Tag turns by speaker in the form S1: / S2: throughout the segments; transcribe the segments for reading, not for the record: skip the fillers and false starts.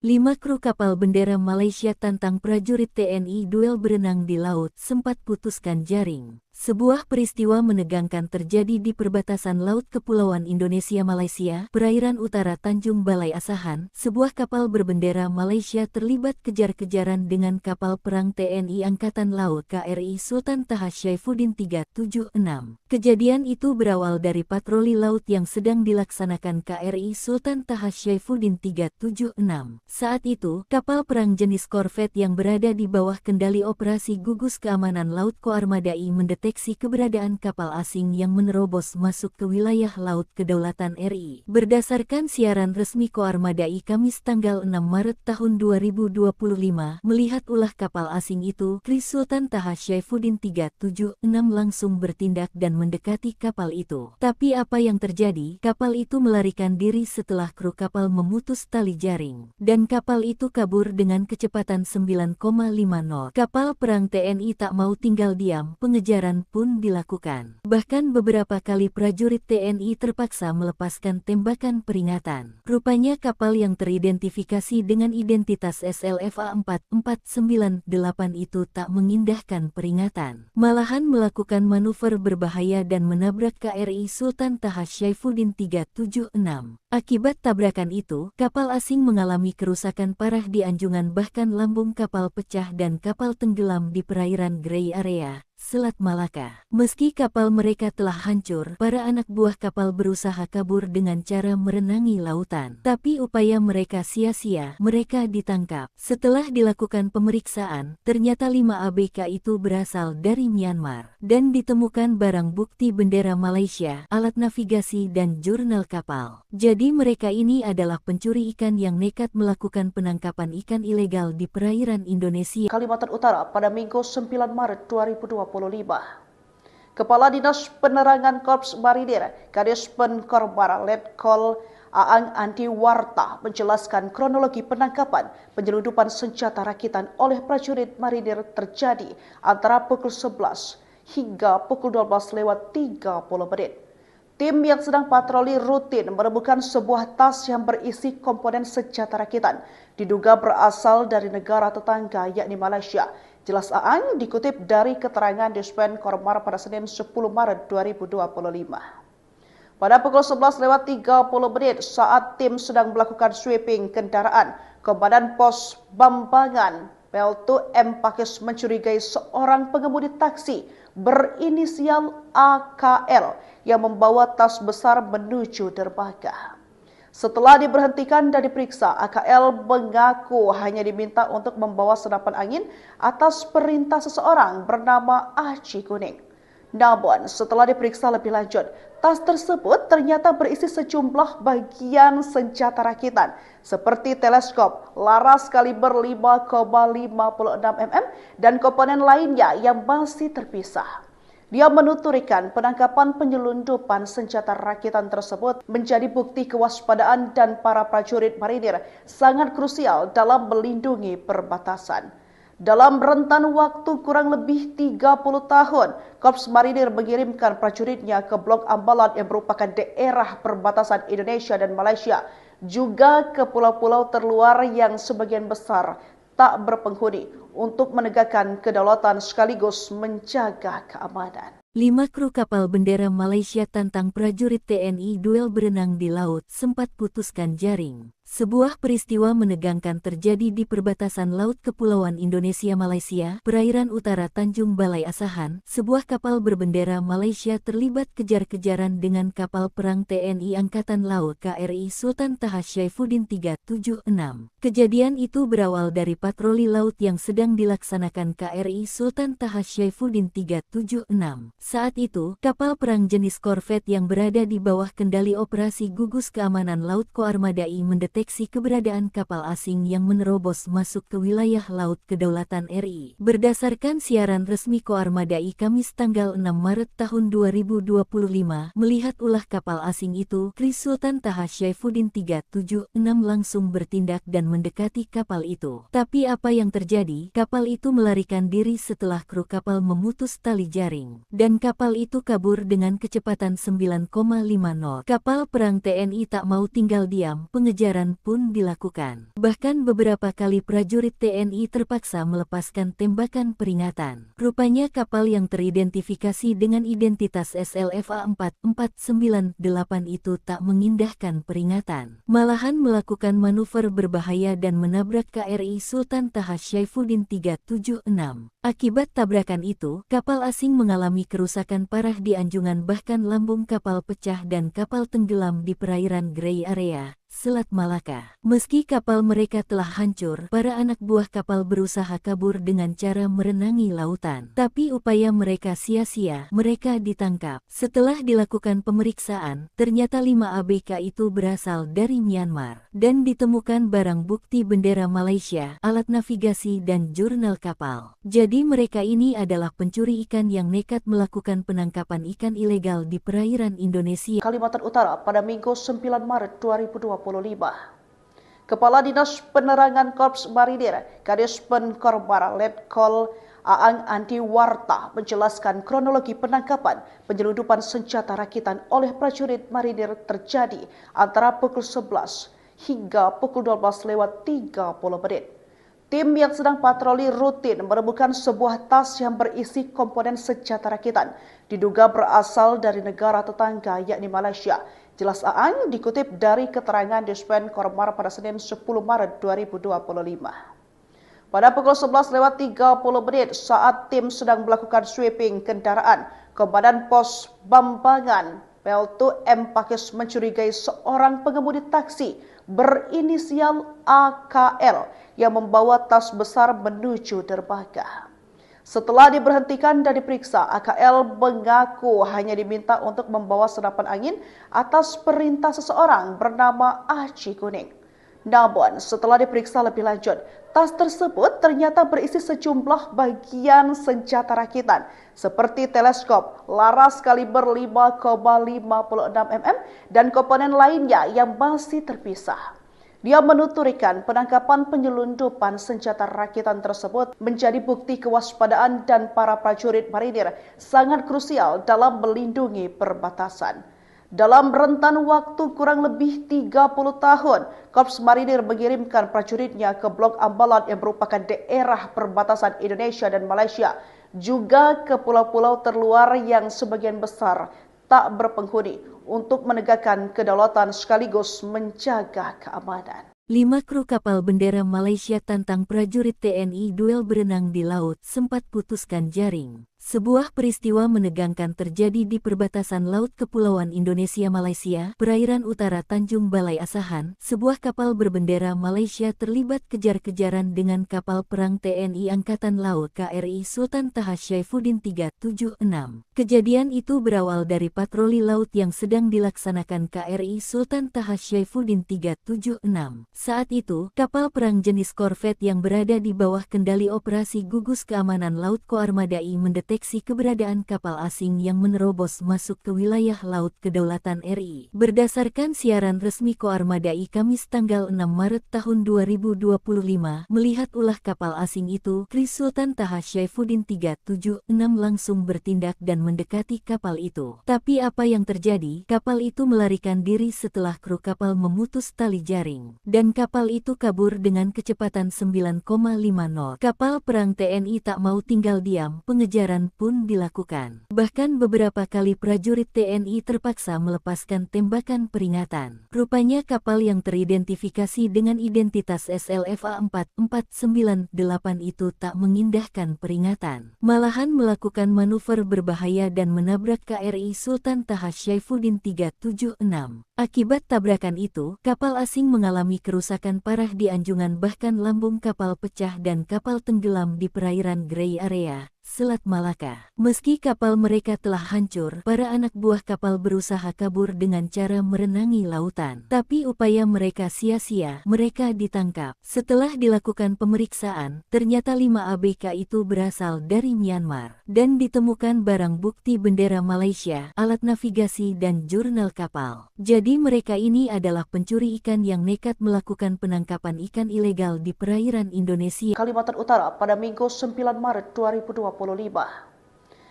S1: 5 kru kapal bendera Malaysia tantang prajurit TNI duel berenang di laut sempat putuskan jaring. Sebuah peristiwa menegangkan terjadi di perbatasan Laut Kepulauan Indonesia-Malaysia, perairan utara Tanjung Balai Asahan. Sebuah kapal berbendera Malaysia terlibat kejar-kejaran dengan kapal perang TNI Angkatan Laut KRI Sultan Taha Syaifuddin 376. Kejadian itu berawal dari patroli laut yang sedang dilaksanakan KRI Sultan Taha Syaifuddin 376. Saat itu, kapal perang jenis korvet yang berada di bawah kendali operasi gugus keamanan laut Koarmadai mendeteksi keberadaan kapal asing yang menerobos masuk ke wilayah laut kedaulatan RI. Berdasarkan siaran resmi Koarmadai Kamis tanggal 6 Maret tahun 2025, melihat ulah kapal asing itu, KRI Sultan Taha Syaifuddin 376 langsung bertindak dan mendekati kapal itu. Tapi apa yang terjadi? Kapal itu melarikan diri setelah kru kapal memutus tali jaring. Dan kapal itu kabur dengan kecepatan 9,50. Kapal perang TNI tak mau tinggal diam, pengejaran pun dilakukan. Bahkan beberapa kali prajurit TNI terpaksa melepaskan tembakan peringatan. Rupanya kapal yang teridentifikasi dengan identitas SLFA 4498 itu tak mengindahkan peringatan. Malahan melakukan manuver berbahaya dan menabrak KRI Sultan Taha Syaifuddin 376. Akibat tabrakan itu, kapal asing mengalami kerusakan parah di anjungan, bahkan lambung kapal pecah dan kapal tenggelam di perairan Grey Area, Selat Malaka. Meski kapal mereka telah hancur, para anak buah kapal berusaha kabur dengan cara merenangi lautan. Tapi upaya mereka sia-sia, mereka ditangkap. Setelah dilakukan pemeriksaan, ternyata 5 ABK itu berasal dari Myanmar. Dan ditemukan barang bukti bendera Malaysia, alat navigasi dan jurnal kapal. Jadi mereka ini adalah pencuri ikan yang nekat melakukan penangkapan ikan ilegal di perairan Indonesia,
S2: Kalimantan Utara pada Minggu 9 Maret 2025. Kepala Dinas Penerangan Korps Marinir, Kadis Penkormar Letkol Aang Antiwarta menjelaskan kronologi penangkapan penyelundupan senjata rakitan oleh prajurit marinir terjadi antara pukul 11 hingga pukul 12:30. Tim yang sedang patroli rutin menemukan sebuah tas yang berisi komponen senjata rakitan, diduga berasal dari negara tetangga yakni Malaysia. Jelas Aang dikutip dari keterangan Dispen Kormar pada Senin 10 Maret 2025. Pada pukul 11:30 saat tim sedang melakukan sweeping kendaraan, Komandan Pos Bambangan Peltu M. Pakis mencurigai seorang pengemudi taksi berinisial AKL yang membawa tas besar menuju dermaga. Setelah diberhentikan dan diperiksa, AKL mengaku hanya diminta untuk membawa senapan angin atas perintah seseorang bernama Aci Kuning. Namun, setelah diperiksa lebih lanjut, tas tersebut ternyata berisi sejumlah bagian senjata rakitan seperti teleskop, laras kaliber 5,56 mm dan komponen lainnya yang masih terpisah. Dia menuturkan penangkapan penyelundupan senjata rakitan tersebut menjadi bukti kewaspadaan dan para prajurit marinir sangat krusial dalam melindungi perbatasan. Dalam rentan waktu kurang lebih 30 tahun, Korps Marinir mengirimkan prajuritnya ke Blok Ambalan yang merupakan daerah perbatasan Indonesia dan Malaysia, juga ke pulau-pulau terluar yang sebagian besar tak berpenghuni untuk menegakkan kedaulatan sekaligus menjaga keamanan.
S1: 5 kru kapal bendera Malaysia tantang prajurit TNI duel berenang di laut sempat putuskan jaring. Sebuah peristiwa menegangkan terjadi di perbatasan Laut Kepulauan Indonesia-Malaysia, perairan utara Tanjung Balai Asahan. Sebuah kapal berbendera Malaysia terlibat kejar-kejaran dengan kapal perang TNI Angkatan Laut KRI Sultan Taha Syaifuddin 376. Kejadian itu berawal dari patroli laut yang sedang dilaksanakan KRI Sultan Taha Syaifuddin 376. Saat itu, kapal perang jenis korvet yang berada di bawah kendali operasi gugus keamanan laut Koarmadai mendeteksi keberadaan kapal asing yang menerobos masuk ke wilayah laut kedaulatan RI. Berdasarkan siaran resmi Koarmadai Kamis tanggal 6 Maret tahun 2025, melihat ulah kapal asing itu, KRI Sultan Taha Syaifuddin 376 langsung bertindak dan mendekati kapal itu. Tapi apa yang terjadi? Kapal itu melarikan diri setelah kru kapal memutus tali jaring. Dan kapal itu kabur dengan kecepatan 9,50. Kapal perang TNI tak mau tinggal diam, pengejaran kejaran pun dilakukan. Bahkan beberapa kali prajurit TNI terpaksa melepaskan tembakan peringatan. Rupanya kapal yang teridentifikasi dengan identitas SLFA 4498 itu tak mengindahkan peringatan. Malahan melakukan manuver berbahaya dan menabrak KRI Sultan Taha Syaifuddin 376. Akibat tabrakan itu, kapal asing mengalami kerusakan parah di anjungan, bahkan lambung kapal pecah dan kapal tenggelam di perairan Grey Area, Selat Malaka. Meski kapal mereka telah hancur, para anak buah kapal berusaha kabur dengan cara merenangi lautan. Tapi upaya mereka sia-sia, mereka ditangkap. Setelah dilakukan pemeriksaan, ternyata 5 ABK itu berasal dari Myanmar. Dan ditemukan barang bukti bendera Malaysia, alat navigasi dan jurnal kapal. Jadi mereka ini adalah pencuri ikan yang nekat melakukan penangkapan ikan ilegal di perairan Indonesia,
S2: Kalimantan Utara pada Minggu 9 Maret 2025. Kepala Dinas Penerangan Korps Marinir, Kadis Pen Korbara Letkol Aang Antiwarta menjelaskan kronologi penangkapan penyelundupan senjata rakitan oleh prajurit marinir terjadi antara pukul 11 hingga pukul 12:30. Tim yang sedang patroli rutin menemukan sebuah tas yang berisi komponen senjata rakitan, diduga berasal dari negara tetangga yakni Malaysia. Jelas Aang dikutip dari keterangan Dispen Kormar pada Senin 10 Maret 2025. Pada pukul 11:30 saat tim sedang melakukan sweeping kendaraan, Komandan Pos Bambangan Peltu M. Pakis mencurigai seorang pengemudi taksi berinisial AKL yang membawa tas besar menuju dermaga. Setelah diberhentikan dan diperiksa, AKL mengaku hanya diminta untuk membawa senapan angin atas perintah seseorang bernama Aci Kuning. Namun, setelah diperiksa lebih lanjut, tas tersebut ternyata berisi sejumlah bagian senjata rakitan seperti teleskop, laras kaliber 5,56 mm dan komponen lainnya yang masih terpisah. Dia menuturkan penangkapan penyelundupan senjata rakitan tersebut menjadi bukti kewaspadaan dan para prajurit marinir sangat krusial dalam melindungi perbatasan. Dalam rentan waktu kurang lebih 30 tahun, Korps Marinir mengirimkan prajuritnya ke Blok Ambalat yang merupakan daerah perbatasan Indonesia dan Malaysia, juga ke pulau-pulau terluar yang sebagian besar tak berpenghuni untuk menegakkan kedaulatan sekaligus menjaga keamanan.
S1: 5 kru kapal bendera Malaysia tantang prajurit TNI duel berenang di laut sempat putuskan jaring. Sebuah peristiwa menegangkan terjadi di perbatasan Laut Kepulauan Indonesia-Malaysia, perairan utara Tanjung Balai Asahan. Sebuah kapal berbendera Malaysia terlibat kejar-kejaran dengan kapal perang TNI Angkatan Laut KRI Sultan Taha Syaifuddin 376. Kejadian itu berawal dari patroli laut yang sedang dilaksanakan KRI Sultan Taha Syaifuddin 376. Saat itu, kapal perang jenis korvet yang berada di bawah kendali operasi gugus keamanan laut Koarmadai mendeteksi keberadaan kapal asing yang menerobos masuk ke wilayah laut kedaulatan RI. Berdasarkan siaran resmi Koarmadai Kamis tanggal 6 Maret tahun 2025, melihat ulah kapal asing itu, KRI Sultan Taha Syaifuddin 376 langsung bertindak dan mendekati kapal itu. Tapi apa yang terjadi? Kapal itu melarikan diri setelah kru kapal memutus tali jaring. Dan kapal itu kabur dengan kecepatan 9,5 knot. Kapal perang TNI tak mau tinggal diam, pengejaran pun dilakukan. Bahkan beberapa kali prajurit TNI terpaksa melepaskan tembakan peringatan. Rupanya kapal yang teridentifikasi dengan identitas SLFA 4498 itu tak mengindahkan peringatan. Malahan melakukan manuver berbahaya dan menabrak KRI Sultan Taha Syaifuddin 376. Akibat tabrakan itu, kapal asing mengalami kerusakan parah di anjungan, bahkan lambung kapal pecah dan kapal tenggelam di perairan Grey Area, Selat Malaka. Meski kapal mereka telah hancur, para anak buah kapal berusaha kabur dengan cara merenangi lautan. Tapi upaya mereka sia-sia, mereka ditangkap. Setelah dilakukan pemeriksaan, ternyata 5 ABK itu berasal dari Myanmar. Dan ditemukan barang bukti bendera Malaysia, alat navigasi dan jurnal kapal. Jadi mereka ini adalah pencuri ikan yang nekat melakukan penangkapan ikan ilegal di perairan Indonesia,
S2: Kalimantan Utara pada Minggu 9 Maret 2025.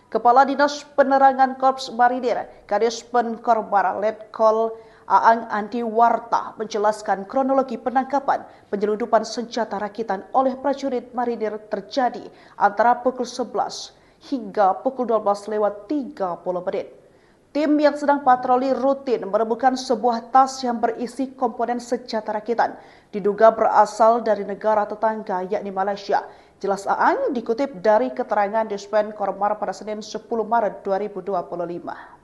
S2: Kepala Dinas Penerangan Korps Marinir, Kadis Pen Korbara Letkol Aang Anti Warta menjelaskan kronologi penangkapan penyelundupan senjata rakitan oleh prajurit marinir terjadi antara pukul 11 hingga pukul 12:30. Tim yang sedang patroli rutin menemukan sebuah tas yang berisi komponen senjata rakitan, diduga berasal dari negara tetangga yakni Malaysia. Jelas Aang dikutip dari keterangan Dispen Kormar pada Senin 10 Maret 2025.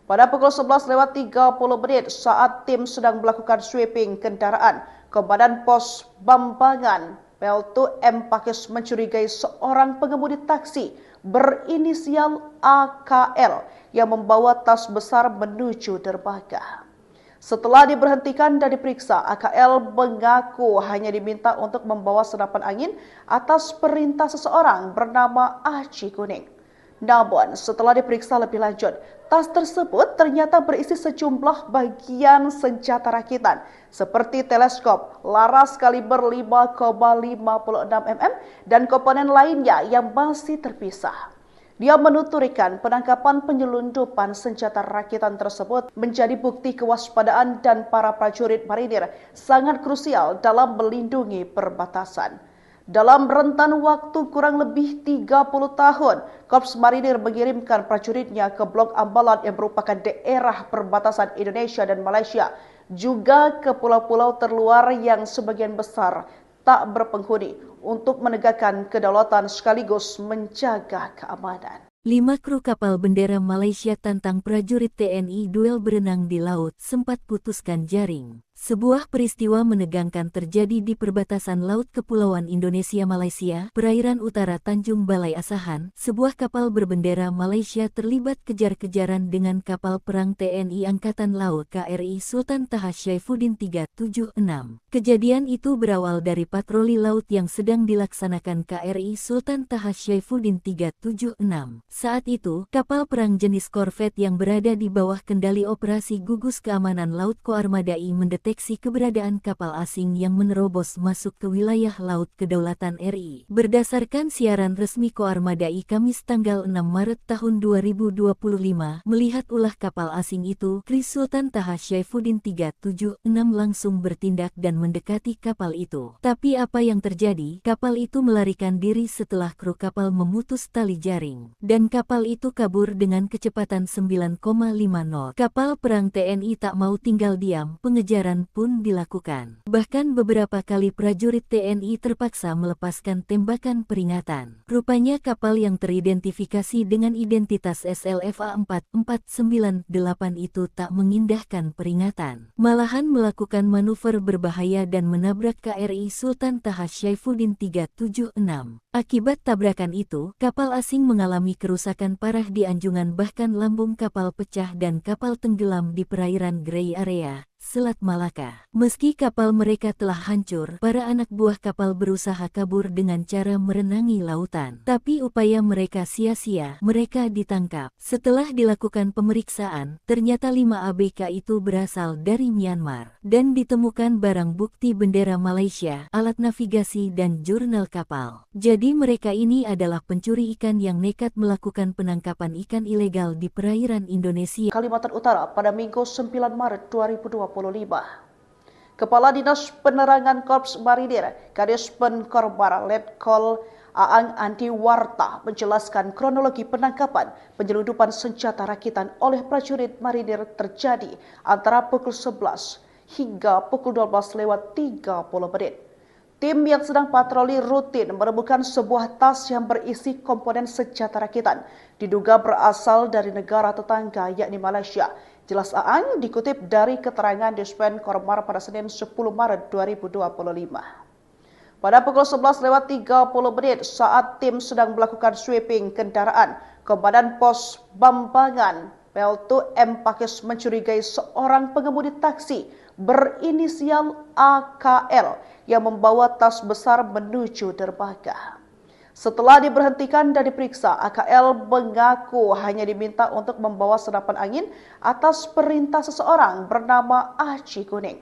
S2: Pada pukul 11:30 saat tim sedang melakukan sweeping kendaraan, Komandan Pos Bambangan Peltu M. Pakis mencurigai seorang pengemudi taksi berinisial AKL yang membawa tas besar menuju dermaga. Setelah diberhentikan dan diperiksa, AKL mengaku hanya diminta untuk membawa senapan angin atas perintah seseorang bernama Aci Kuning. Namun, setelah diperiksa lebih lanjut, tas tersebut ternyata berisi sejumlah bagian senjata rakitan seperti teleskop, laras kaliber 5,56 mm, dan komponen lainnya yang masih terpisah. Dia menuturkan penangkapan penyelundupan senjata rakitan tersebut menjadi bukti kewaspadaan dan para prajurit marinir sangat krusial dalam melindungi perbatasan. Dalam rentan waktu kurang lebih 30 tahun, Korps Marinir mengirimkan prajuritnya ke Blok Ambalat yang merupakan daerah perbatasan Indonesia dan Malaysia, juga ke pulau-pulau terluar yang sebagian besar tak berpenghuni untuk menegakkan kedaulatan sekaligus menjaga keamanan.
S1: 5 kru kapal bendera Malaysia tantang prajurit TNI duel berenang di laut sempat putuskan jaring. Sebuah peristiwa menegangkan terjadi di perbatasan Laut Kepulauan Indonesia-Malaysia, perairan utara Tanjung Balai Asahan. Sebuah kapal berbendera Malaysia terlibat kejar-kejaran dengan kapal perang TNI Angkatan Laut KRI Sultan Taha Syaifuddin 376. Kejadian itu berawal dari patroli laut yang sedang dilaksanakan KRI Sultan Taha Syaifuddin 376. Saat itu, kapal perang jenis korvet yang berada di bawah kendali operasi gugus keamanan laut Koarmadai mendeteksi keberadaan kapal asing yang menerobos masuk ke wilayah laut kedaulatan RI. Berdasarkan siaran resmi Koarmadai Kamis tanggal 6 Maret tahun 2025, melihat ulah kapal asing itu, KRI Sultan Taha Syaifuddin 376 langsung bertindak dan mendekati kapal itu. Tapi apa yang terjadi? Kapal itu melarikan diri setelah kru kapal memutus tali jaring, dan kapal itu kabur dengan kecepatan 9,5 knot. Kapal perang TNI tak mau tinggal diam, pengejaran pun dilakukan. Bahkan beberapa kali prajurit TNI terpaksa melepaskan tembakan peringatan. Rupanya kapal yang teridentifikasi dengan identitas SLFA 4498 itu tak mengindahkan peringatan, malahan melakukan manuver berbahaya dan menabrak KRI Sultan Taha Syaifuddin 376. Akibat tabrakan itu, kapal asing mengalami kerusakan parah di anjungan, bahkan lambung kapal pecah dan kapal tenggelam di perairan Grey Area, Selat Malaka. Meski kapal mereka telah hancur, para anak buah kapal berusaha kabur dengan cara merenangi lautan. Tapi upaya mereka sia-sia, mereka ditangkap. Setelah dilakukan pemeriksaan, ternyata 5 ABK itu berasal dari Myanmar. Dan ditemukan barang bukti bendera Malaysia, alat navigasi dan jurnal kapal. Jadi mereka ini adalah pencuri ikan yang nekat melakukan penangkapan ikan ilegal di perairan Indonesia.
S2: Kalimantan Utara pada Minggu 9 Maret 2025. Kepala Dinas Penerangan Korps Marinir, Kadispen Kormar Letkol Aang Anti Warta menjelaskan kronologi penangkapan penyelundupan senjata rakitan oleh prajurit marinir terjadi antara pukul 11 hingga pukul 12:30. Tim yang sedang patroli rutin menemukan sebuah tas yang berisi komponen senjata rakitan, diduga berasal dari negara tetangga yakni Malaysia. Jelas Aang dikutip dari keterangan Dispen Kormar pada Senin 10 Maret 2025. Pada pukul 11:30 saat tim sedang melakukan sweeping kendaraan, Komandan Pos Bambangan Peltu M. Pakis mencurigai seorang pengemudi taksi berinisial AKL yang membawa tas besar menuju dermaga. Setelah diberhentikan dan diperiksa, AKL mengaku hanya diminta untuk membawa senapan angin atas perintah seseorang bernama Aci Kuning.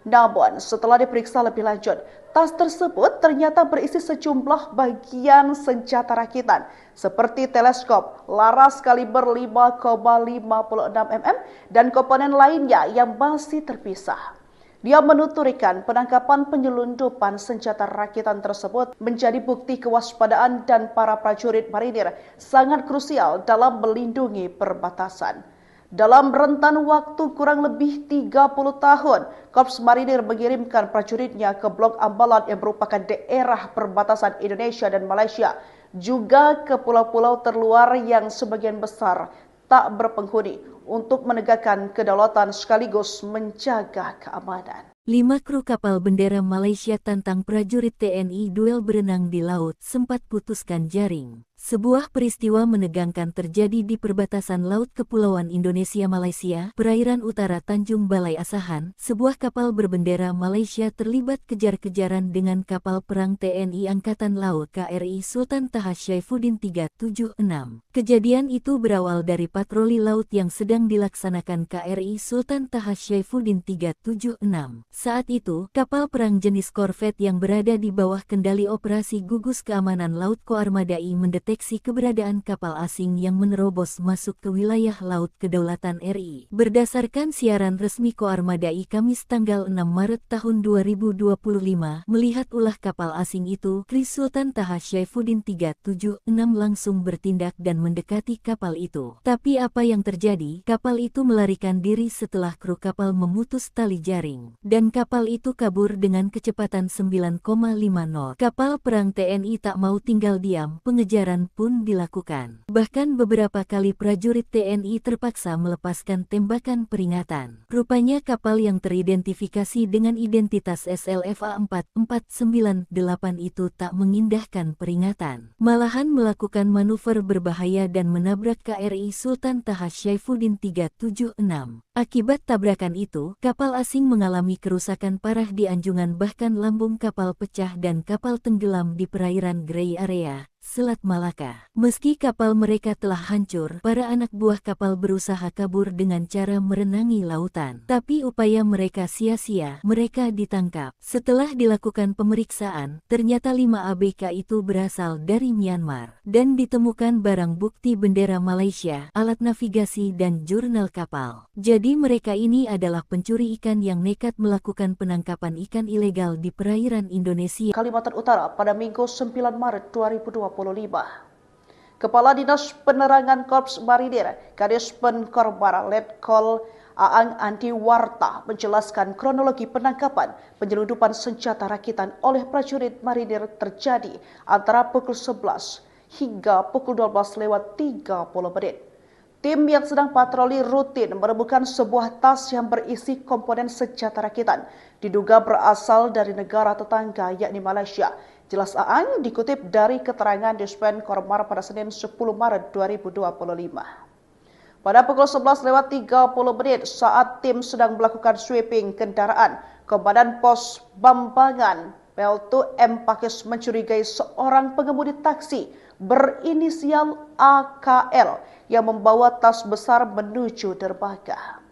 S2: Namun, setelah diperiksa lebih lanjut, tas tersebut ternyata berisi sejumlah bagian senjata rakitan seperti teleskop, laras kaliber 5,56 mm, dan komponen lainnya yang masih terpisah. Dia menuturkan penangkapan penyelundupan senjata rakitan tersebut menjadi bukti kewaspadaan dan para prajurit marinir sangat krusial dalam melindungi perbatasan. Dalam rentan waktu kurang lebih 30 tahun, Korps Marinir mengirimkan prajuritnya ke Blok Ambalat yang merupakan daerah perbatasan Indonesia dan Malaysia, juga ke pulau-pulau terluar yang sebagian besar tak berpenghuni untuk menegakkan kedaulatan sekaligus menjaga keamanan.
S1: 5 kru kapal bendera Malaysia tantang prajurit TNI duel berenang di laut sempat putuskan jaring. Sebuah peristiwa menegangkan terjadi di perbatasan Laut Kepulauan Indonesia-Malaysia, perairan utara Tanjung Balai Asahan. Sebuah kapal berbendera Malaysia terlibat kejar-kejaran dengan kapal perang TNI Angkatan Laut KRI Sultan Taha Syaifuddin 376. Kejadian itu berawal dari patroli laut yang sedang dilaksanakan KRI Sultan Taha Syaifuddin 376. Saat itu, kapal perang jenis korvet yang berada di bawah kendali operasi gugus keamanan laut Koarmadai mendeteksi keberadaan kapal asing yang menerobos masuk ke wilayah laut kedaulatan RI. Berdasarkan siaran resmi Koarmadai Kamis tanggal 6 Maret tahun 2025, melihat ulah kapal asing itu, KRI Sultan Taha Syaifuddin 376 langsung bertindak dan mendekati kapal itu. Tapi apa yang terjadi? Kapal itu melarikan diri setelah kru kapal memutus tali jaring, dan kapal itu kabur dengan kecepatan 9,50. Kapal perang TNI tak mau tinggal diam, pengejaran pun dilakukan. Bahkan beberapa kali prajurit TNI terpaksa melepaskan tembakan peringatan. Rupanya kapal yang teridentifikasi dengan identitas SLFA 4498 itu tak mengindahkan peringatan, malahan melakukan manuver berbahaya dan menabrak KRI Sultan Taha Syaifuddin 376. Akibat tabrakan itu, kapal asing mengalami kerusakan parah di anjungan, bahkan lambung kapal pecah dan kapal tenggelam di perairan Grey Area, Selat Malaka. Meski kapal mereka telah hancur, para anak buah kapal berusaha kabur dengan cara merenangi lautan. Tapi upaya mereka sia-sia, mereka ditangkap. Setelah dilakukan pemeriksaan, ternyata 5 ABK itu berasal dari Myanmar. Dan ditemukan barang bukti bendera Malaysia, alat navigasi dan jurnal kapal. Jadi mereka ini adalah pencuri ikan yang nekat melakukan penangkapan ikan ilegal di perairan Indonesia.
S2: Kalimantan Utara pada Minggu 9 Maret 2025. Kepala Dinas Penerangan Korps Marinir, Kadispen Korbara Letkol Aang Anti Warta menjelaskan kronologi penangkapan penyelundupan senjata rakitan oleh prajurit marinir terjadi antara pukul 11 hingga pukul 12:30. Tim yang sedang patroli rutin menemukan sebuah tas yang berisi komponen senjata rakitan, diduga berasal dari negara tetangga yakni Malaysia. Jelas Aang dikutip dari keterangan Dispen Kormar pada Senin 10 Maret 2025. Pada pukul 11:30 saat tim sedang melakukan sweeping kendaraan, Komandan Pos Bambangan Peltu M. Pakis mencurigai seorang pengemudi taksi berinisial AKL yang membawa tas besar menuju dermaga.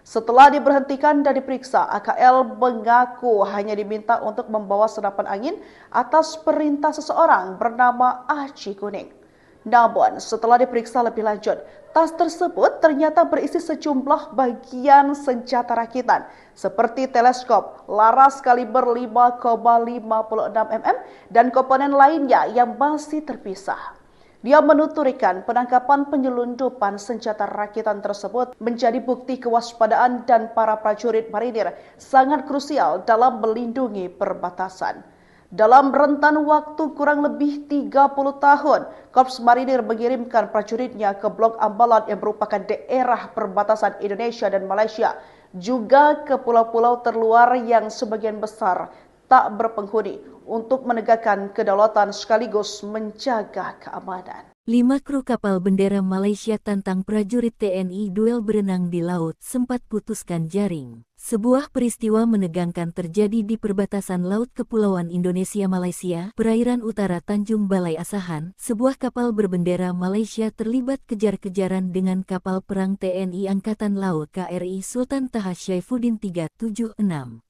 S2: Setelah diberhentikan dan diperiksa, AKL mengaku hanya diminta untuk membawa senapan angin atas perintah seseorang bernama Aci Kuning. Namun, setelah diperiksa lebih lanjut, tas tersebut ternyata berisi sejumlah bagian senjata rakitan seperti teleskop, laras kaliber 5,56 mm, dan komponen lainnya yang masih terpisah. Dia menuturkan penangkapan penyelundupan senjata rakitan tersebut menjadi bukti kewaspadaan dan para prajurit marinir sangat krusial dalam melindungi perbatasan. Dalam rentan waktu kurang lebih 30 tahun, Korps Marinir mengirimkan prajuritnya ke Blok Ambalat yang merupakan daerah perbatasan Indonesia dan Malaysia, juga ke pulau-pulau terluar yang sebagian besar tak berpenghuni untuk menegakkan kedaulatan sekaligus menjaga keamanan.
S1: 5 kru kapal bendera Malaysia tantang prajurit TNI duel berenang di laut sempat putuskan jaring. Sebuah peristiwa menegangkan terjadi di perbatasan Laut Kepulauan Indonesia-Malaysia, perairan utara Tanjung Balai Asahan. Sebuah kapal berbendera Malaysia terlibat kejar-kejaran dengan kapal perang TNI Angkatan Laut KRI Sultan Taha Syaifuddin 376.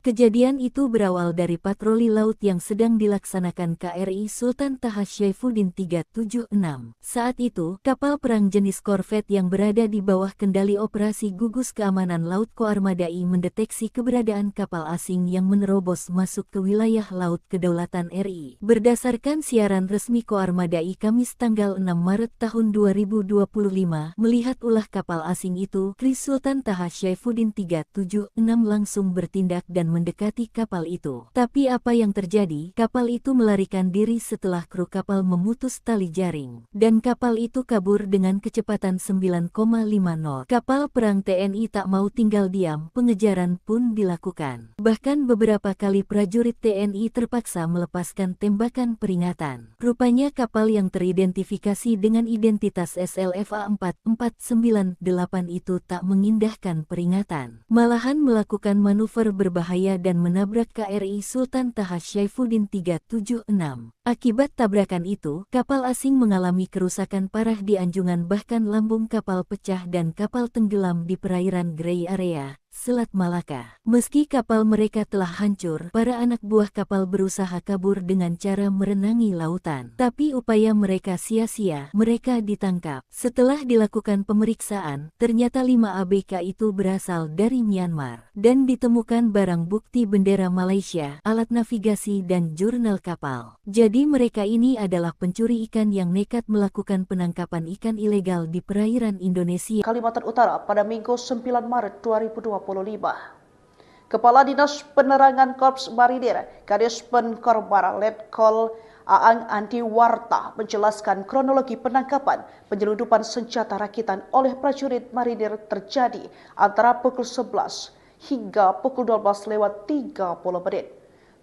S1: Kejadian itu berawal dari patroli laut yang sedang dilaksanakan KRI Sultan Taha Syaifuddin 376. Saat itu, kapal perang jenis korvet yang berada di bawah kendali operasi gugus keamanan laut Koarmadai mendeteksi keberadaan kapal asing yang menerobos masuk ke wilayah laut kedaulatan RI. Berdasarkan siaran resmi Koarmadai Kamis tanggal 6 Maret tahun 2025, melihat ulah kapal asing itu, KRI Sultan Taha Syaifuddin 376 langsung bertindak dan mendekati kapal itu. Tapi apa yang terjadi? Kapal itu melarikan diri setelah kru kapal memutus tali jaring, dan kapal itu kabur dengan kecepatan 9,5 knot. Kapal perang TNI tak mau tinggal diam, pengejaran pun dilakukan. Bahkan beberapa kali prajurit TNI terpaksa melepaskan tembakan peringatan. Rupanya kapal yang teridentifikasi dengan identitas SLFA 4498 itu tak mengindahkan peringatan, malahan melakukan manuver berbahaya dan menabrak KRI Sultan Taha Syaifuddin 376. Akibat tabrakan itu, kapal asing mengalami kerusakan parah di anjungan, bahkan lambung kapal pecah dan kapal tenggelam di perairan Grey Area, Selat Malaka. Meski kapal mereka telah hancur, para anak buah kapal berusaha kabur dengan cara merenangi lautan. Tapi upaya mereka sia-sia, mereka ditangkap. Setelah dilakukan pemeriksaan, ternyata 5 ABK itu berasal dari Myanmar. Dan ditemukan barang bukti bendera Malaysia, alat navigasi dan jurnal kapal. Jadi mereka ini adalah pencuri ikan yang nekat melakukan penangkapan ikan ilegal di perairan Indonesia.
S2: Kalimantan Utara pada Minggu 9 Maret 2025. Kepala Dinas Penerangan Korps Marinir, Kadis Penkorbara Letkol Aang Anti Warta menjelaskan kronologi penangkapan penyelundupan senjata rakitan oleh prajurit marinir terjadi antara pukul 11 hingga pukul 12:30.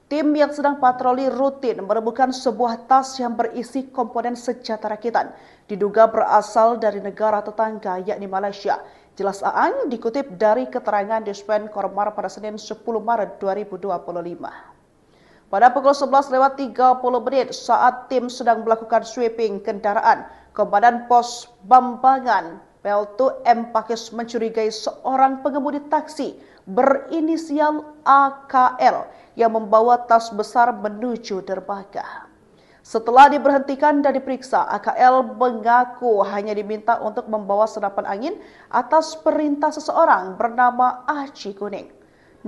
S2: Tim yang sedang patroli rutin menemukan sebuah tas yang berisi komponen senjata rakitan, diduga berasal dari negara tetangga yakni Malaysia. Jelas Aang dikutip dari keterangan Dispen Kormar pada Senin 10 Maret 2025. Pada pukul 11:30 saat tim sedang melakukan sweeping kendaraan, Komandan Pos Bambangan Peltu M. Pakis mencurigai seorang pengemudi taksi berinisial AKL yang membawa tas besar menuju dermaga. Setelah diberhentikan dan diperiksa, AKL mengaku hanya diminta untuk membawa senapan angin atas perintah seseorang bernama Aci Kuning.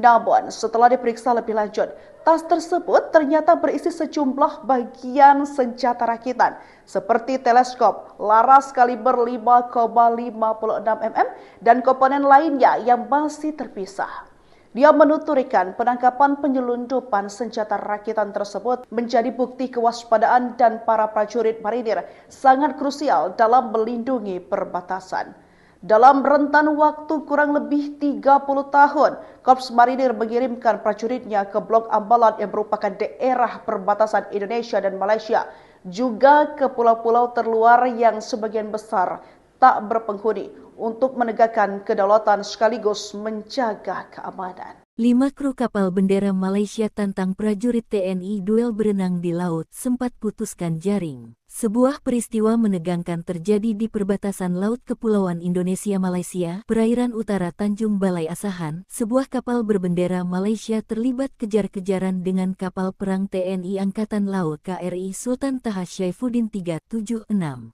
S2: Namun, setelah diperiksa lebih lanjut, tas tersebut ternyata berisi sejumlah bagian senjata rakitan seperti teleskop, laras kaliber 5,56 mm, dan komponen lainnya yang masih terpisah. Dia menuturkan penangkapan penyelundupan senjata rakitan tersebut menjadi bukti kewaspadaan dan para prajurit marinir sangat krusial dalam melindungi perbatasan. Dalam rentan waktu kurang lebih 30 tahun, Korps Marinir mengirimkan prajuritnya ke Blok Ambalat yang merupakan daerah perbatasan Indonesia dan Malaysia, juga ke pulau-pulau terluar yang sebagian besar tak berpenghuni untuk menegakkan kedaulatan sekaligus menjaga keamanan.
S1: 5 kru kapal bendera Malaysia tantang prajurit TNI duel berenang di laut, sempat putuskan jaring. Sebuah peristiwa menegangkan terjadi di perbatasan Laut Kepulauan Indonesia-Malaysia, perairan utara Tanjung Balai Asahan. Sebuah kapal berbendera Malaysia terlibat kejar-kejaran dengan kapal perang TNI Angkatan Laut KRI Sultan Taha Syaifuddin 376.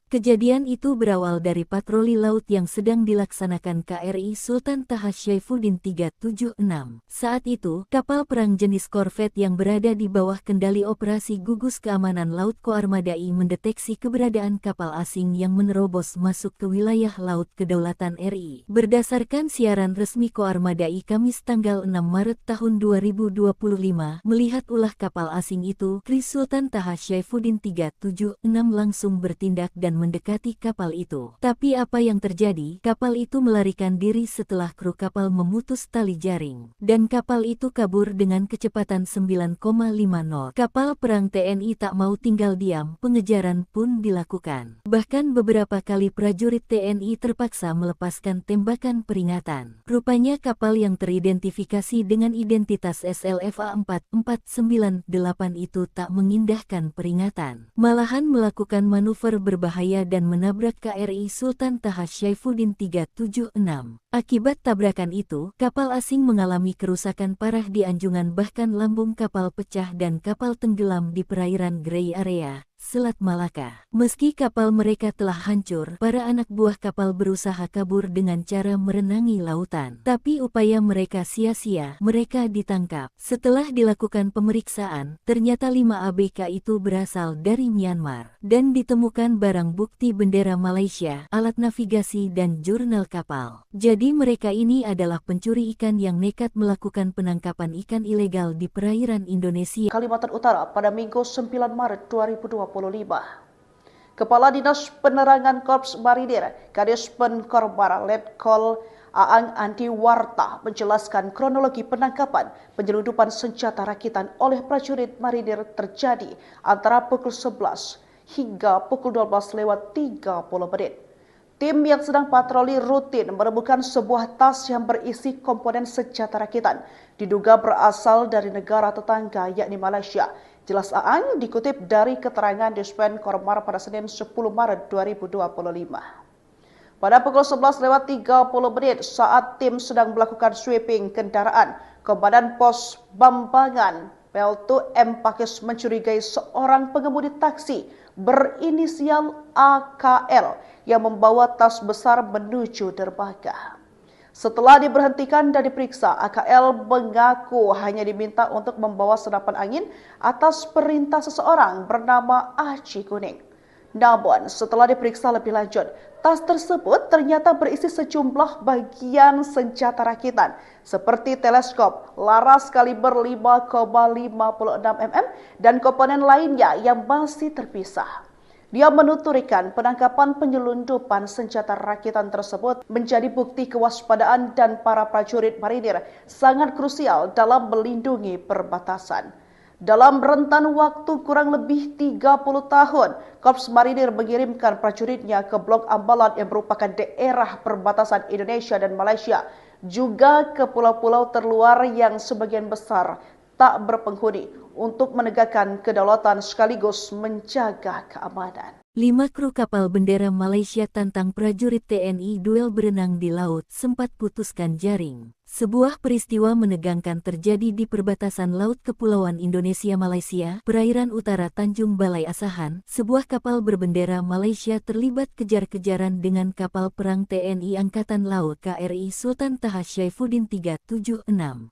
S1: Kejadian itu berawal dari patroli laut yang sedang dilaksanakan KRI Sultan Taha Syaifuddin 376. Saat itu, kapal perang jenis korvet yang berada di bawah kendali operasi gugus keamanan laut Koarmadai mendeteksi keberadaan kapal asing yang menerobos masuk ke wilayah laut kedaulatan RI. Berdasarkan siaran resmi Koarmadai Kamis tanggal 6 Maret tahun 2025, melihat ulah kapal asing itu, KRI Sultan Taha Syaifuddin 376 langsung bertindak dan mendekati kapal itu. Tapi apa yang terjadi? Kapal itu melarikan diri setelah kru kapal memutus tali jaring, dan kapal itu kabur dengan kecepatan 9,5 knot. Kapal perang TNI tak mau tinggal diam, pengejaran kejaran pun dilakukan. Bahkan beberapa kali prajurit TNI terpaksa melepaskan tembakan peringatan. Rupanya kapal yang teridentifikasi dengan identitas SLFA 4498 itu tak mengindahkan peringatan. Malahan melakukan manuver berbahaya dan menabrak KRI Sultan Taha Syaifuddin 376. Akibat tabrakan itu, kapal asing mengalami kerusakan parah di anjungan, bahkan lambung kapal pecah dan kapal tenggelam di perairan Grey Area, Selat Malaka. Meski kapal mereka telah hancur, para anak buah kapal berusaha kabur dengan cara merenangi lautan. Tapi upaya mereka sia-sia, mereka ditangkap. Setelah dilakukan pemeriksaan, ternyata 5 ABK itu berasal dari Myanmar. Dan ditemukan barang bukti bendera Malaysia, alat navigasi dan jurnal kapal. Jadi mereka ini adalah pencuri ikan yang nekat melakukan penangkapan ikan ilegal di perairan Indonesia.
S2: Kalimantan Utara pada Minggu 9 Maret 2025. Kepala Dinas Penerangan Korps Marinir, Kadis Pen Korbara Letkol Aang Antiwarta menjelaskan kronologi penangkapan penyelundupan senjata rakitan oleh prajurit marinir terjadi antara pukul 11 hingga pukul 12:30. Tim yang sedang patroli rutin menemukan sebuah tas yang berisi komponen senjata rakitan, diduga berasal dari negara tetangga yakni Malaysia. Jelas Aang dikutip dari keterangan Dispen Kormar pada Senin 10 Maret 2025. Pada pukul 11:30 saat tim sedang melakukan sweeping kendaraan, Komandan Pos Bambangan Peltu M. Pakis mencurigai seorang pengemudi taksi berinisial AKL yang membawa tas besar menuju dermaga. Setelah diberhentikan dan diperiksa, AKL mengaku hanya diminta untuk membawa senapan angin atas perintah seseorang bernama Aci Kuning. Namun, setelah diperiksa lebih lanjut, tas tersebut ternyata berisi sejumlah bagian senjata rakitan seperti teleskop, laras kaliber 5,56 mm, dan komponen lainnya yang masih terpisah. Dia menuturkan penangkapan penyelundupan senjata rakitan tersebut menjadi bukti kewaspadaan dan para prajurit marinir sangat krusial dalam melindungi perbatasan. Dalam rentan waktu kurang lebih 30 tahun, Korps Marinir mengirimkan prajuritnya ke Blok Ambalat yang merupakan daerah perbatasan Indonesia dan Malaysia, juga ke pulau-pulau terluar yang sebagian besar tak berpenghuni untuk menegakkan kedaulatan sekaligus menjaga keamanan.
S1: 5 kru kapal bendera Malaysia tantang prajurit TNI duel berenang di laut sempat putuskan jaring. Sebuah peristiwa menegangkan terjadi di perbatasan Laut Kepulauan Indonesia-Malaysia, perairan utara Tanjung Balai Asahan. Sebuah kapal berbendera Malaysia terlibat kejar-kejaran dengan kapal perang TNI Angkatan Laut KRI Sultan Taha Syaifuddin 376.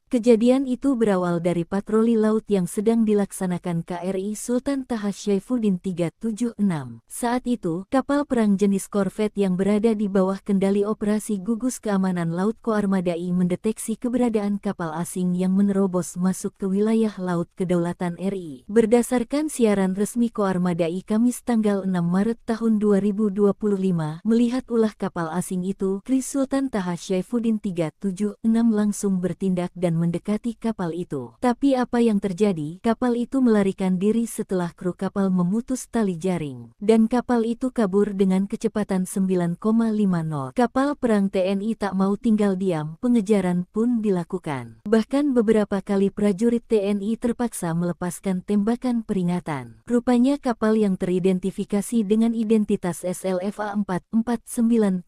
S1: Kejadian itu berawal dari patroli laut yang sedang dilaksanakan KRI Sultan Taha Syaifuddin 376. Saat itu, kapal perang jenis korvet yang berada di bawah kendali operasi gugus keamanan laut Koarmadai mendeteksi keberadaan kapal asing yang menerobos masuk ke wilayah laut kedaulatan RI. Berdasarkan siaran resmi Koarmadai Kamis tanggal 6 Maret tahun 2025, melihat ulah kapal asing itu, KRI Sultan Taha Syaifuddin 376 langsung bertindak dan mendekati kapal itu. Tapi apa yang terjadi? Kapal itu melarikan diri setelah kru kapal memutus tali jaring. Dan kapal itu kabur dengan kecepatan 9,5 knot. Kapal perang TNI tak mau tinggal diam, pengejaran pun dilakukan. Bahkan beberapa kali prajurit TNI terpaksa melepaskan tembakan peringatan. Rupanya kapal yang teridentifikasi dengan identitas SLFA 4498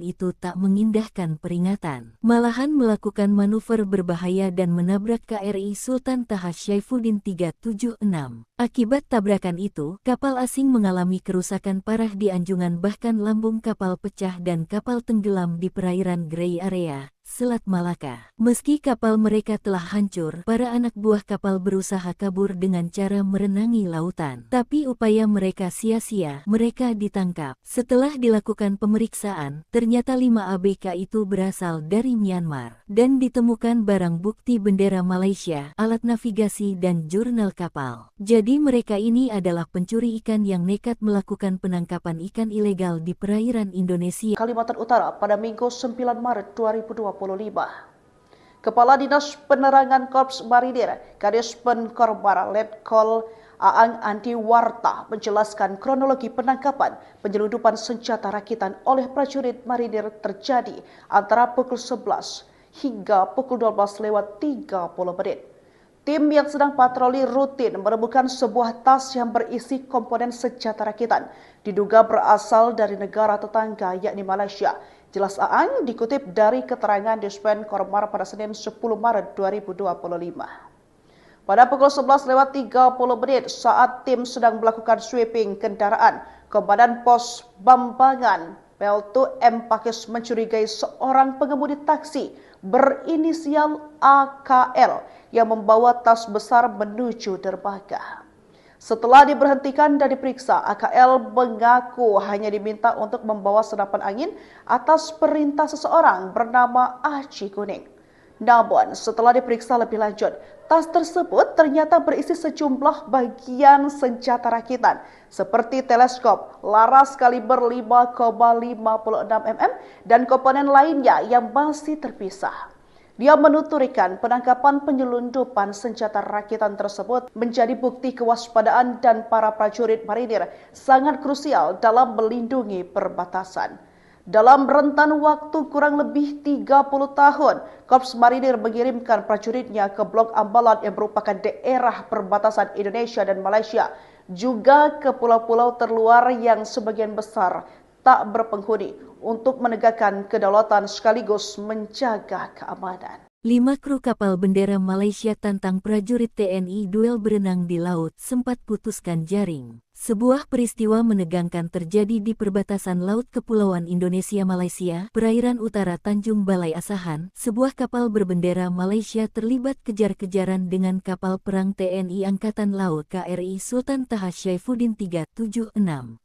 S1: itu tak mengindahkan peringatan. Malahan melakukan manuver berbahaya dan menabrak KRI Sultan Taha Syaifuddin 376. Akibat tabrakan itu, kapal asing mengalami kerusakan parah di anjungan, bahkan lambung kapal pecah dan kapal tenggelam di perairan Grey Area, Selat Malaka. Meski kapal mereka telah hancur, para anak buah kapal berusaha kabur dengan cara merenangi lautan. Tapi upaya mereka sia-sia, mereka ditangkap. Setelah dilakukan pemeriksaan, ternyata 5 ABK itu berasal dari Myanmar. Dan ditemukan barang bukti bendera Malaysia, alat navigasi dan jurnal kapal. Jadi mereka ini adalah pencuri ikan yang nekat melakukan penangkapan ikan ilegal di perairan Indonesia.
S2: Kalimantan Utara pada Minggu 9 Maret 2025. Kepala Dinas Penerangan Korps Marinir, Kadis Pen Korbara Letkol Aang Anti Warta menjelaskan kronologi penangkapan penyelundupan senjata rakitan oleh prajurit marinir terjadi antara pukul 11 hingga pukul 12:30. Tim yang sedang patroli rutin menemukan sebuah tas yang berisi komponen senjata rakitan, diduga berasal dari negara tetangga yakni Malaysia. Jelas Aang dikutip dari keterangan Dispen Kormar pada Senin 10 Maret 2025. Pada pukul 11:30 saat tim sedang melakukan sweeping kendaraan, Komandan Pos Bambangan Peltu M. Pakis mencurigai seorang pengemudi taksi berinisial AKL yang membawa tas besar menuju dermaga. Setelah diberhentikan dan diperiksa, AKL mengaku hanya diminta untuk membawa senapan angin atas perintah seseorang bernama Aci Kuning. Namun, setelah diperiksa lebih lanjut, tas tersebut ternyata berisi sejumlah bagian senjata rakitan seperti teleskop, laras kaliber 5,56 mm dan komponen lainnya yang masih terpisah. Dia menuturkan penangkapan penyelundupan senjata rakitan tersebut menjadi bukti kewaspadaan dan para prajurit marinir sangat krusial dalam melindungi perbatasan. Dalam rentan waktu kurang lebih 30 tahun, Korps Marinir mengirimkan prajuritnya ke Blok Ambalat yang merupakan daerah perbatasan Indonesia dan Malaysia, juga ke pulau-pulau terluar yang sebagian besar tak berpenghuni untuk menegakkan kedaulatan sekaligus menjaga keamanan.
S1: 5 kru kapal bendera Malaysia tantang prajurit TNI duel berenang di laut sempat putuskan jaring. Sebuah peristiwa menegangkan terjadi di perbatasan Laut Kepulauan Indonesia-Malaysia, perairan utara Tanjung Balai Asahan. Sebuah kapal berbendera Malaysia terlibat kejar-kejaran dengan kapal perang TNI Angkatan Laut KRI Sultan Taha Syaifuddin 376.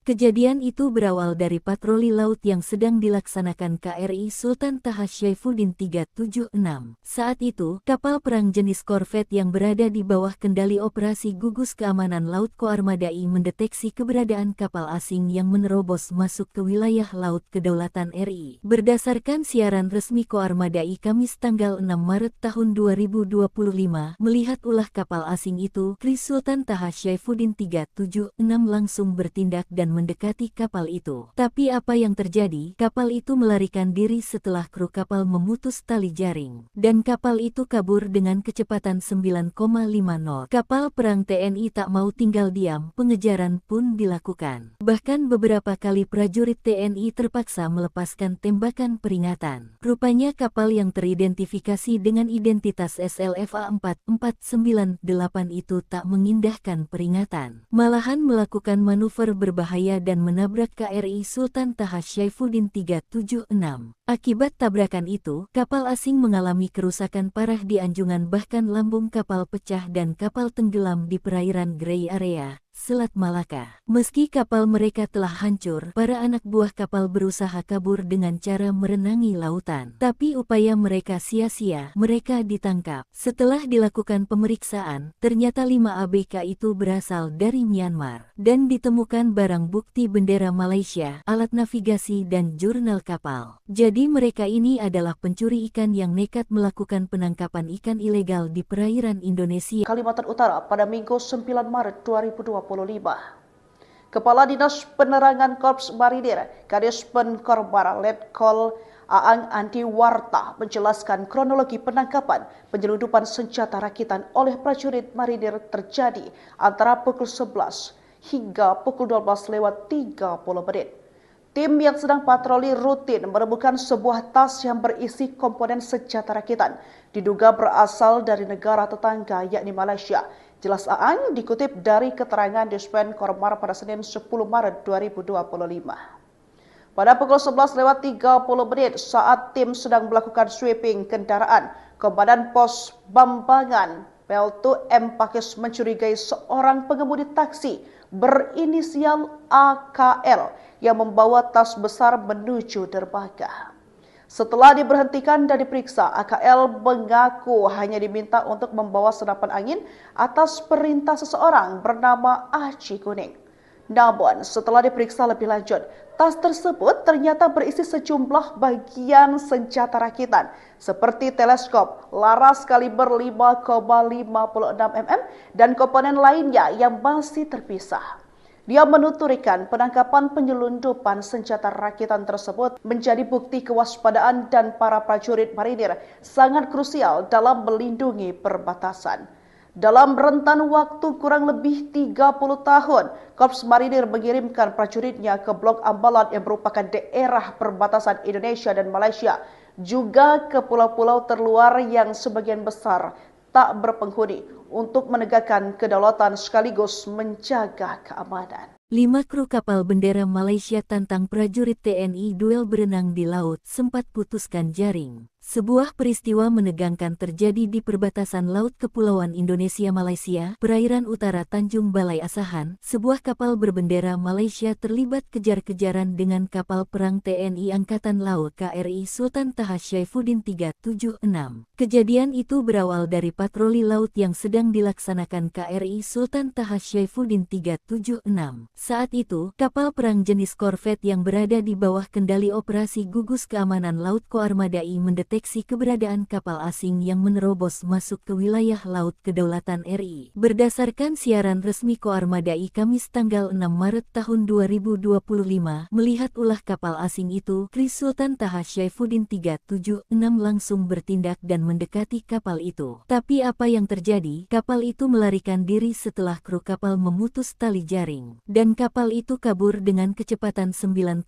S1: Kejadian itu berawal dari patroli laut yang sedang dilaksanakan KRI Sultan Taha Syaifuddin 376. Saat itu, kapal perang jenis korvet yang berada di bawah kendali operasi gugus keamanan laut Koarmadai mendeteksi keberadaan kapal asing yang menerobos masuk ke wilayah laut kedaulatan RI. Berdasarkan siaran resmi Koarmadai Kamis tanggal 6 Maret tahun 2025, melihat ulah kapal asing itu, KRI Sultan Taha Syaifuddin 376 langsung bertindak dan mendekati kapal itu. Tapi apa yang terjadi? Kapal itu melarikan diri setelah kru kapal memutus tali jaring, dan kapal itu kabur dengan kecepatan 9,5 knot. Kapal perang TNI tak mau tinggal diam, pengejaran pun dilakukan. Bahkan beberapa kali prajurit TNI terpaksa melepaskan tembakan peringatan. Rupanya kapal yang teridentifikasi dengan identitas SLFA 4498 itu tak mengindahkan peringatan, malahan melakukan manuver berbahaya dan menabrak KRI Sultan Taha Syaifuddin 376. Akibat tabrakan itu, kapal asing mengalami kerusakan parah di anjungan, bahkan lambung kapal pecah dan kapal tenggelam di perairan Grey Area, Selat Malaka. Meski kapal mereka telah hancur, para anak buah kapal berusaha kabur dengan cara merenangi lautan. Tapi upaya mereka sia-sia, mereka ditangkap. Setelah dilakukan pemeriksaan, ternyata 5 ABK itu berasal dari Myanmar. Dan ditemukan barang bukti bendera Malaysia, alat navigasi dan jurnal kapal. Jadi mereka ini adalah pencuri ikan yang nekat melakukan penangkapan ikan ilegal di perairan Indonesia.
S2: Kalimantan Utara pada Minggu 9 Maret 2025. Kepala Dinas Penerangan Korps Marinir, Kadispen Kormar Letkol Aang Anti Warta menjelaskan kronologi penangkapan penyelundupan senjata rakitan oleh prajurit marinir terjadi antara pukul 11 hingga pukul 12:30. Tim yang sedang patroli rutin menemukan sebuah tas yang berisi komponen senjata rakitan, diduga berasal dari negara tetangga yakni Malaysia. Jelas Aang dikutip dari keterangan Dispen Kormar pada Senin 10 Maret 2025. Pada pukul 11:30 saat tim sedang melakukan sweeping kendaraan, Komandan Pos Bambangan Peltu M. Pakis mencurigai seorang pengemudi taksi berinisial AKL yang membawa tas besar menuju dermaga. Setelah diberhentikan dan diperiksa, AKL mengaku hanya diminta untuk membawa senapan angin atas perintah seseorang bernama Aci Kuning. Namun, setelah diperiksa lebih lanjut, tas tersebut ternyata berisi sejumlah bagian senjata rakitan seperti teleskop, laras kaliber 5,56 mm dan komponen lainnya yang masih terpisah. Dia menuturkan penangkapan penyelundupan senjata rakitan tersebut menjadi bukti kewaspadaan dan para prajurit marinir sangat krusial dalam melindungi perbatasan. Dalam rentan waktu kurang lebih 30 tahun, Korps Marinir mengirimkan prajuritnya ke Blok Ambalat yang merupakan daerah perbatasan Indonesia dan Malaysia, juga ke pulau-pulau terluar yang sebagian besar tak berpenghuni untuk menegakkan kedaulatan sekaligus menjaga keamanan.
S1: 5 kru kapal bendera Malaysia tantang prajurit TNI duel berenang di laut sempat putuskan jaring. Sebuah peristiwa menegangkan terjadi di perbatasan Laut Kepulauan Indonesia-Malaysia, perairan utara Tanjung Balai Asahan. Sebuah kapal berbendera Malaysia terlibat kejar-kejaran dengan kapal perang TNI Angkatan Laut KRI Sultan Taha Syaifuddin 376. Kejadian itu berawal dari patroli laut yang sedang dilaksanakan KRI Sultan Taha Syaifuddin 376. Saat itu, kapal perang jenis korvet yang berada di bawah kendali operasi gugus keamanan laut Koarmadai mendeteksi keberadaan kapal asing yang menerobos masuk ke wilayah laut kedaulatan RI. Berdasarkan siaran resmi Koarmadai Kamis tanggal 6 Maret tahun 2025, melihat ulah kapal asing itu, KRI Sultan Taha Syaifuddin 376 langsung bertindak dan mendekati kapal itu. Tapi apa yang terjadi? Kapal itu melarikan diri setelah kru kapal memutus tali jaring. Dan kapal itu kabur dengan kecepatan 9,5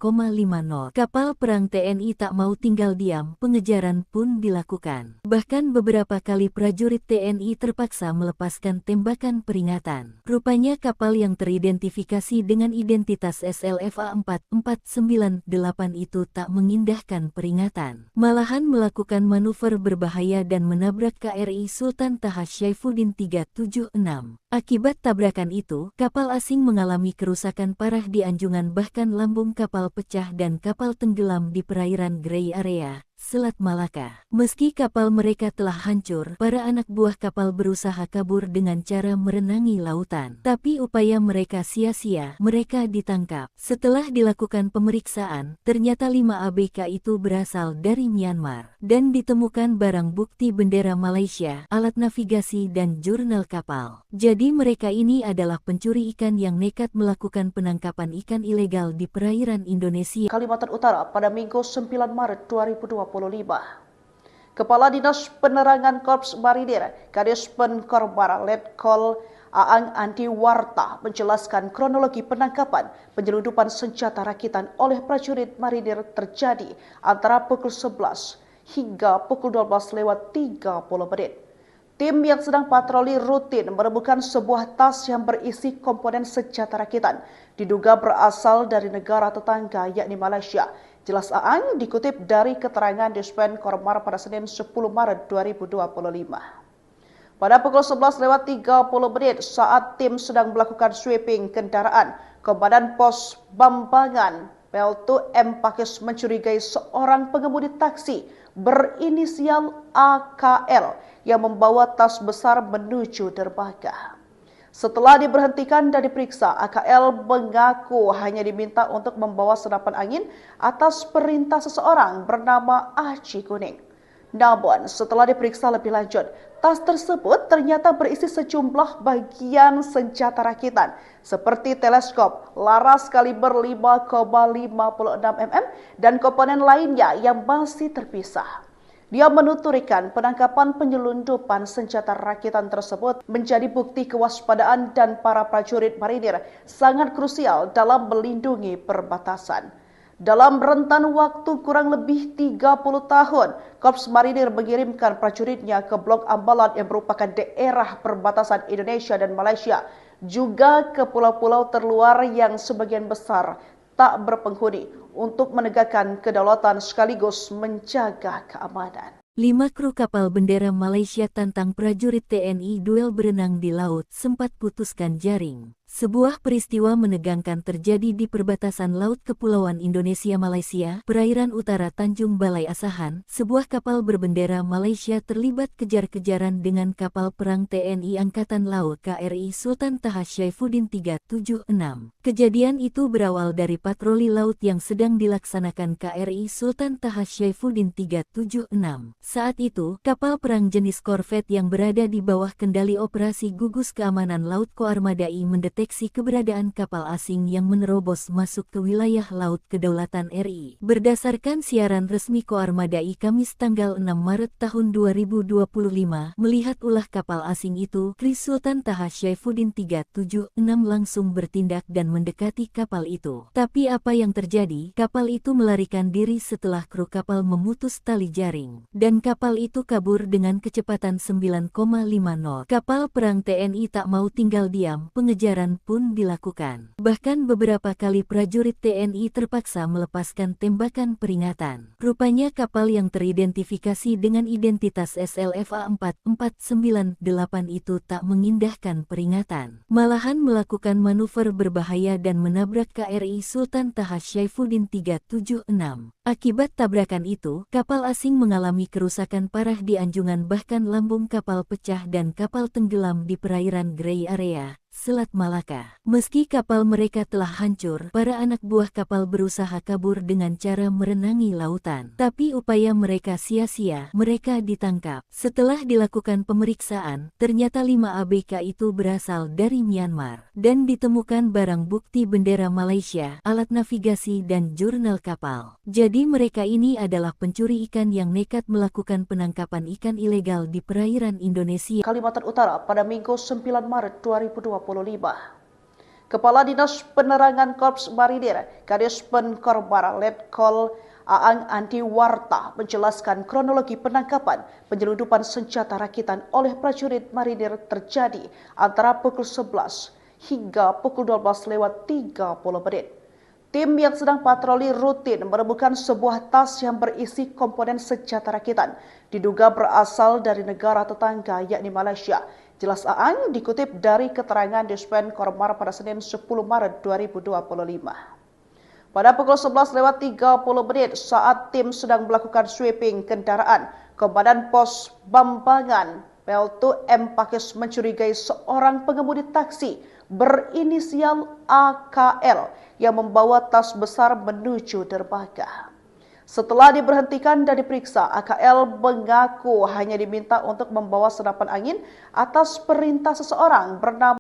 S1: knot. Kapal perang TNI tak mau tinggal diam, pengejaran pun dilakukan. Bahkan beberapa kali prajurit TNI terpaksa melepaskan tembakan peringatan. Rupanya kapal yang teridentifikasi dengan identitas SLFA 4498 itu tak mengindahkan peringatan. Malahan melakukan manuver berbahaya dan menabrak KRI Sultan Taha Syaifuddin 376. Akibat tabrakan itu, kapal asing mengalami kerusakan parah di anjungan, bahkan lambung kapal pecah dan kapal tenggelam di perairan Grey Area, Selat Malaka. Meski kapal mereka telah hancur, para anak buah kapal berusaha kabur dengan cara merenangi lautan. Tapi upaya mereka sia-sia, mereka ditangkap. Setelah dilakukan pemeriksaan, ternyata 5 ABK itu berasal dari Myanmar. Dan ditemukan barang bukti bendera Malaysia, alat navigasi dan jurnal kapal. Jadi mereka ini adalah pencuri ikan yang nekat melakukan penangkapan ikan ilegal di perairan Indonesia.
S2: Kalimantan Utara pada Minggu 9 Maret 2025. Kepala Dinas Penerangan Korps Marinir, Kadis Penkorbara Letkol Aang Anti Warta menjelaskan kronologi penangkapan penyelundupan senjata rakitan oleh prajurit marinir terjadi antara pukul 11 hingga pukul 12:30. Tim yang sedang patroli rutin menemukan sebuah tas yang berisi komponen senjata rakitan, diduga berasal dari negara tetangga yakni Malaysia. Jelas Aang dikutip dari keterangan Dispen Kormar pada Senin 10 Maret 2025. Pada pukul 11:30 saat tim sedang melakukan sweeping kendaraan, Komandan Pos Bambangan Peltu M. Pakis mencurigai seorang pengemudi taksi berinisial AKL yang membawa tas besar menuju dermaga. Setelah diberhentikan dan diperiksa, AKL mengaku hanya diminta untuk membawa senapan angin atas perintah seseorang bernama Aci Kuning. Namun, setelah diperiksa lebih lanjut, tas tersebut ternyata berisi sejumlah bagian senjata rakitan seperti teleskop, laras kaliber 5,56 mm dan komponen lainnya yang masih terpisah. Dia menuturkan penangkapan penyelundupan senjata rakitan tersebut menjadi bukti kewaspadaan dan para prajurit marinir sangat krusial dalam melindungi perbatasan. Dalam rentan waktu kurang lebih 30 tahun, Korps Marinir mengirimkan prajuritnya ke Blok Ambalat yang merupakan daerah perbatasan Indonesia dan Malaysia, juga ke pulau-pulau terluar yang sebagian besar tak berpenghuni untuk menegakkan kedaulatan sekaligus menjaga keamanan.
S1: 5 kru kapal bendera Malaysia tantang prajurit TNI duel berenang di laut sempat putuskan jaring. Sebuah peristiwa menegangkan terjadi di perbatasan Laut Kepulauan Indonesia-Malaysia, perairan utara Tanjung Balai Asahan. Sebuah kapal berbendera Malaysia terlibat kejar-kejaran dengan kapal perang TNI Angkatan Laut KRI Sultan Taha Syaifuddin 376. Kejadian itu berawal dari patroli laut yang sedang dilaksanakan KRI Sultan Taha Syaifuddin 376. Saat itu, kapal perang jenis korvet yang berada di bawah kendali operasi gugus keamanan laut Koarmadai mendeteksi keberadaan kapal asing yang menerobos masuk ke wilayah laut kedaulatan RI. Berdasarkan siaran resmi Koarmadai Kamis tanggal 6 Maret tahun 2025, melihat ulah kapal asing itu, KRI Sultan Taha Syaifuddin 376 langsung bertindak dan mendekati kapal itu. Tapi apa yang terjadi? Kapal itu melarikan diri setelah kru kapal memutus tali jaring, dan kapal itu kabur dengan kecepatan 9,5 knot. Kapal perang TNI tak mau tinggal diam, pengejaran pun dilakukan. Bahkan beberapa kali prajurit TNI terpaksa melepaskan tembakan peringatan. Rupanya kapal yang teridentifikasi dengan identitas SLFA 4498 itu tak mengindahkan peringatan, malahan melakukan manuver berbahaya dan menabrak KRI Sultan Taha Syaifuddin 376. Akibat tabrakan itu, kapal asing mengalami kerusakan parah di anjungan, bahkan lambung kapal pecah dan kapal tenggelam di perairan Grey Area, Selat Malaka. Meski kapal mereka telah hancur, para anak buah kapal berusaha kabur dengan cara merenangi lautan. Tapi upaya mereka sia-sia, mereka ditangkap. Setelah dilakukan pemeriksaan, ternyata 5 ABK itu berasal dari Myanmar. Dan ditemukan barang bukti bendera Malaysia, alat navigasi dan jurnal kapal. Jadi mereka ini adalah pencuri ikan yang nekat melakukan penangkapan ikan ilegal di perairan Indonesia.
S2: Kalimantan Utara pada Minggu 9 Maret 2025. Kepala Dinas Penerangan Korps Marinir Kadis Pen Korbara Letkol Aang Anti Warta menjelaskan kronologi penangkapan penyelundupan senjata rakitan oleh prajurit marinir terjadi antara pukul 11 hingga pukul 12:30. Tim yang sedang patroli rutin menemukan sebuah tas yang berisi komponen senjata rakitan, diduga berasal dari negara tetangga yakni Malaysia. Jelas Aang dikutip dari keterangan Dispen Kormar pada Senin 10 Maret 2025. Pada pukul 11:30 saat tim sedang melakukan sweeping kendaraan, Komandan Pos Bambangan Peltu M. Pakis mencurigai seorang pengemudi taksi berinisial AKL yang membawa tas besar menuju dermaga. Setelah diberhentikan dan diperiksa, AKL mengaku hanya diminta untuk membawa senapan angin atas perintah seseorang bernama